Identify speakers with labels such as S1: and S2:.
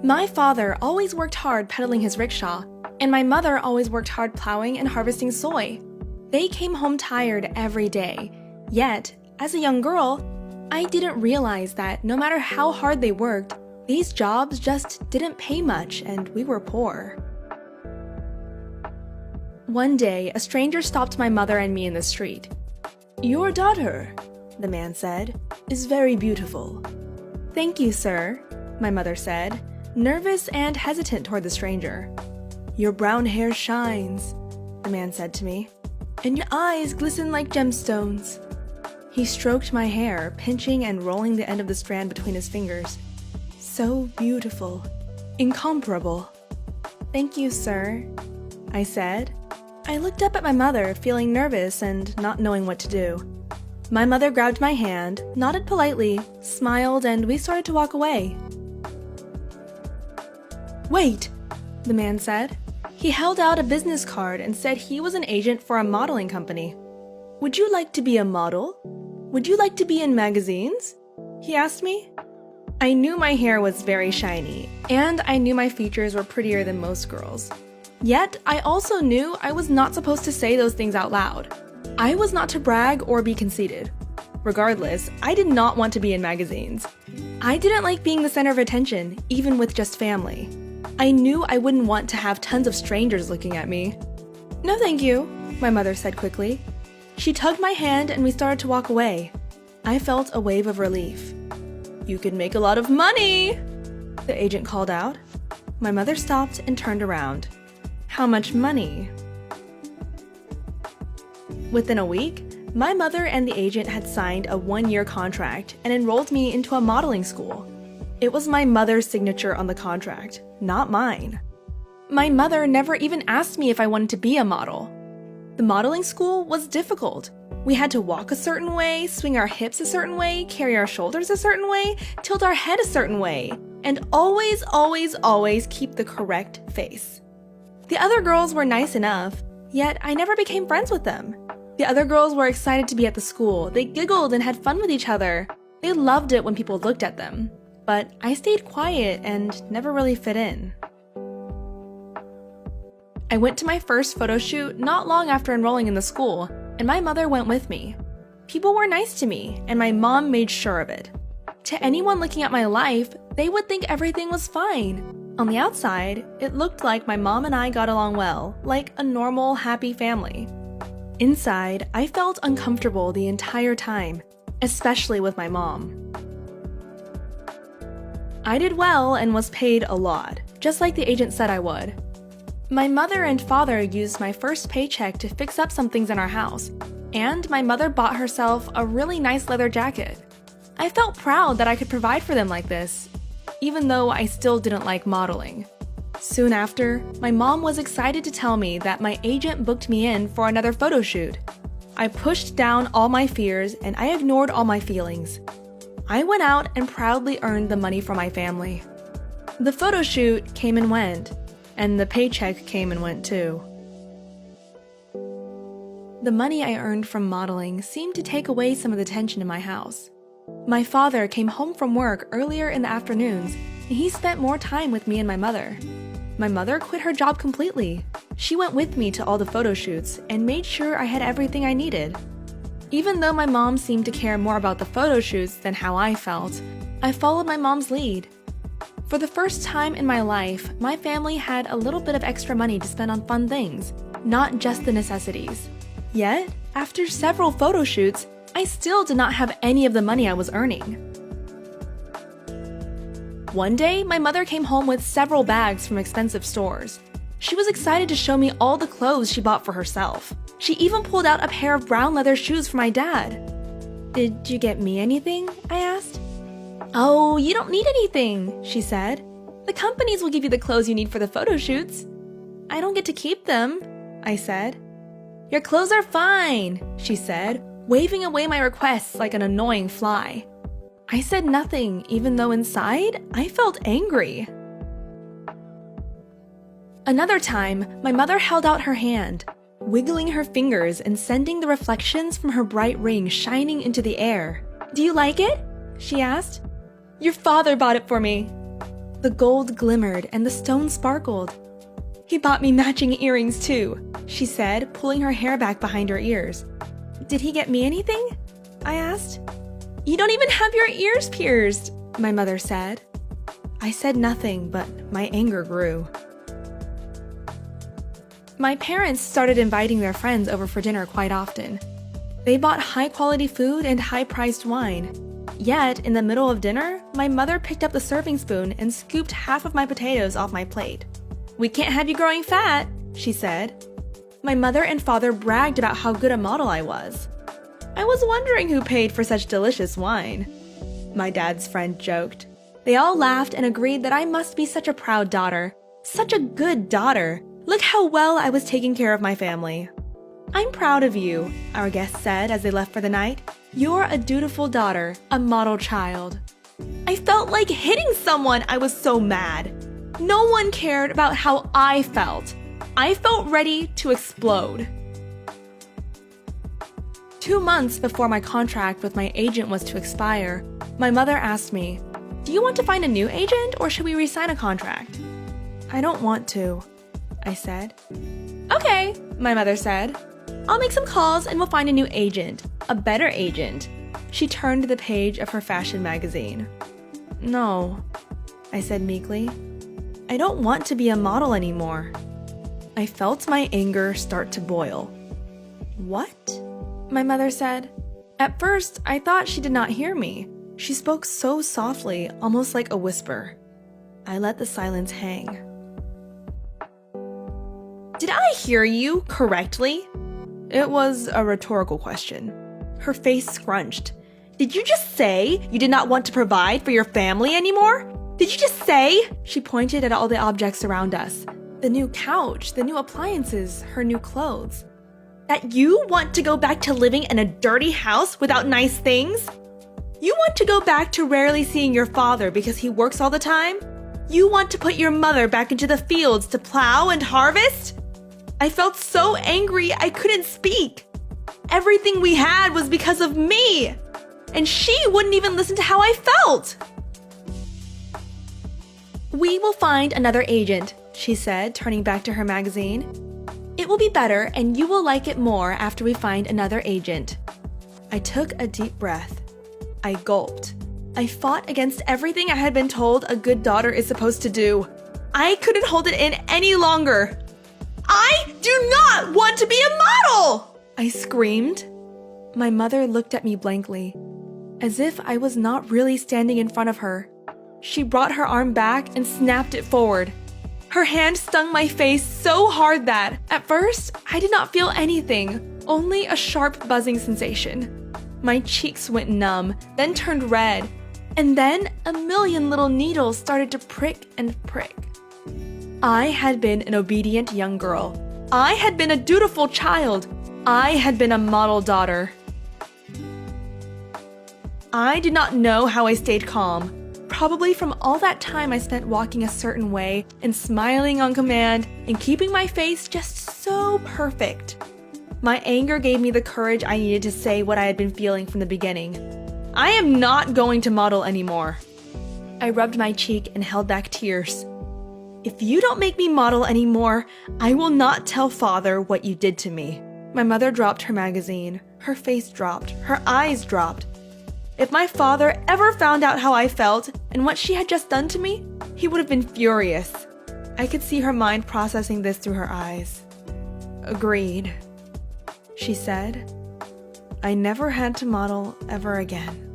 S1: My father always worked hard pedaling his rickshaw, and my mother always worked hard plowing and harvesting soy. They came home tired every day. Yet, as a young girl, I didn't realize that no matter how hard they worked, these jobs just didn't pay much and we were poor. One day, a stranger stopped my mother and me in the street. "Your daughter," the man said, "is very beautiful." "Thank you, sir," my mother said, nervous and hesitant toward the stranger. "Your brown hair shines," the man said to me, "and your eyes glisten like gemstones." He stroked my hair, pinching and rolling the end of the strand between his fingers. "So beautiful. Incomparable." "Thank you, sir," I said. I looked up at my mother, feeling nervous and not knowing what to do. My mother grabbed my hand, nodded politely, smiled, and we started to walk away. "Wait," the man said. He held out a business card and said he was an agent for a modeling company. "Would you like to be a model? Would you like to be in magazines?" he asked me. I knew my hair was very shiny, and I knew my features were prettier than most girls. Yet, I also knew I was not supposed to say those things out loud. I was not to brag or be conceited. Regardless, I did not want to be in magazines. I didn't like being the center of attention, even with just family. I knew I wouldn't want to have tons of strangers looking at me. "No, thank you," my mother said quickly. She tugged my hand and we started to walk away. I felt a wave of relief. "You could make a lot of money," the agent called out. My mother stopped and turned around. "How much money?" Within a week, my mother and the agent had signed a 1-year contract and enrolled me into a modeling school. It was my mother's signature on the contract, not mine. My mother never even asked me if I wanted to be a model. The modeling school was difficult. We had to walk a certain way, swing our hips a certain way, carry our shoulders a certain way, tilt our head a certain way, and always, always, always keep the correct face. The other girls were nice enough, yet I never became friends with them. The other girls were excited to be at the school. They giggled and had fun with each other. They loved it when people looked at them. But I stayed quiet and never really fit in. I went to my first photo shoot not long after enrolling in the school, and my mother went with me. People were nice to me, and my mom made sure of it. To anyone looking at my life, they would think everything was fine. On the outside, it looked like my mom and I got along well, like a normal, happy family. Inside, I felt uncomfortable the entire time, especially with my mom. I did well and was paid a lot, just like the agent said I would. My mother and father used my first paycheck to fix up some things in our house, and my mother bought herself a really nice leather jacket. I felt proud that I could provide for them like this, even though I still didn't like modeling. Soon after, my mom was excited to tell me that my agent booked me in for another photo shoot. I pushed down all my fears and I ignored all my feelings. I went out and proudly earned the money for my family. The photo shoot came and went, and the paycheck came and went too. The money I earned from modeling seemed to take away some of the tension in my house. My father came home from work earlier in the afternoons, and he spent more time with me and my mother. My mother quit her job completely. She went with me to all the photo shoots and made sure I had everything I needed. Even though my mom seemed to care more about the photo shoots than how I felt, I followed my mom's lead. For the first time in my life, my family had a little bit of extra money to spend on fun things, not just the necessities. Yet, after several photo shoots, I still did not have any of the money I was earning. One day, my mother came home with several bags from expensive stores. She was excited to show me all the clothes she bought for herself. She even pulled out a pair of brown leather shoes for my dad. "Did you get me anything?" I asked. "Oh, you don't need anything," she said. "The companies will give you the clothes you need for the photo shoots." "I don't get to keep them," I said. "Your clothes are fine," she said, waving away my requests like an annoying fly. I said nothing, even though inside, I felt angry. Another time, my mother held out her hand, wiggling her fingers and sending the reflections from her bright ring shining into the air. "Do you like it?" she asked. "Your father bought it for me." The gold glimmered and the stones sparkled. "He bought me matching earrings too," she said, pulling her hair back behind her ears. "Did he get me anything?" I asked. "You don't even have your ears pierced," my mother said. I said nothing, but my anger grew. My parents started inviting their friends over for dinner quite often. They bought high-quality food and high-priced wine. Yet, in the middle of dinner, my mother picked up the serving spoon and scooped half of my potatoes off my plate. "We can't have you growing fat," she said. My mother and father bragged about how good a model I was. "I was wondering who paid for such delicious wine," my dad's friend joked. They all laughed and agreed that I must be such a proud daughter. Such a good daughter. Look how well I was taking care of my family. "I'm proud of you," our guest said as they left for the night. "You're a dutiful daughter, a model child." I felt like hitting someone. I was so mad. No one cared about how I felt. I felt ready to explode. 2 months before my contract with my agent was to expire, my mother asked me, "Do you want to find a new agent or should we re-sign a contract?" "I don't want to," I said. "Okay," my mother said. "I'll make some calls and we'll find a new agent, a better agent." She turned to the page of her fashion magazine. "No," I said meekly. "I don't want to be a model anymore." I felt my anger start to boil. "What?" my mother said. At first, I thought she did not hear me. She spoke so softly, almost like a whisper. I let the silence hang. "Did I hear you correctly?" It was a rhetorical question. Her face scrunched. "Did you just say you did not want to provide for your family anymore? Did you just say?" She pointed at all the objects around us. The new couch, the new appliances, her new clothes. "That you want to go back to living in a dirty house without nice things? You want to go back to rarely seeing your father because he works all the time? You want to put your mother back into the fields to plow and harvest?" I felt so angry I couldn't speak. Everything we had was because of me, and she wouldn't even listen to how I felt. "We will find another agent," she said, turning back to her magazine. "It will be better and you will like it more after we find another agent." I took a deep breath. I gulped. I fought against everything I had been told a good daughter is supposed to do. I couldn't hold it in any longer. "I do not want to be a model!" I screamed. My mother looked at me blankly, as if I was not really standing in front of her. She brought her arm back and snapped it forward. Her hand stung my face so hard that, at first, I did not feel anything, only a sharp buzzing sensation. My cheeks went numb, then turned red, and then a million little needles started to prick and prick. I had been an obedient young girl. I had been a dutiful child. I had been a model daughter. I did not know how I stayed calm, probably from all that time I spent walking a certain way and smiling on command and keeping my face just so perfect. My anger gave me the courage I needed to say what I had been feeling from the beginning. I am not going to model anymore. I rubbed my cheek and held back tears. "If you don't make me model anymore, I will not tell Father what you did to me." My mother dropped her magazine. Her face dropped. Her eyes dropped. If my father ever found out how I felt and what she had just done to me, he would have been furious. I could see her mind processing this through her eyes. "Agreed," she said. I never had to model ever again.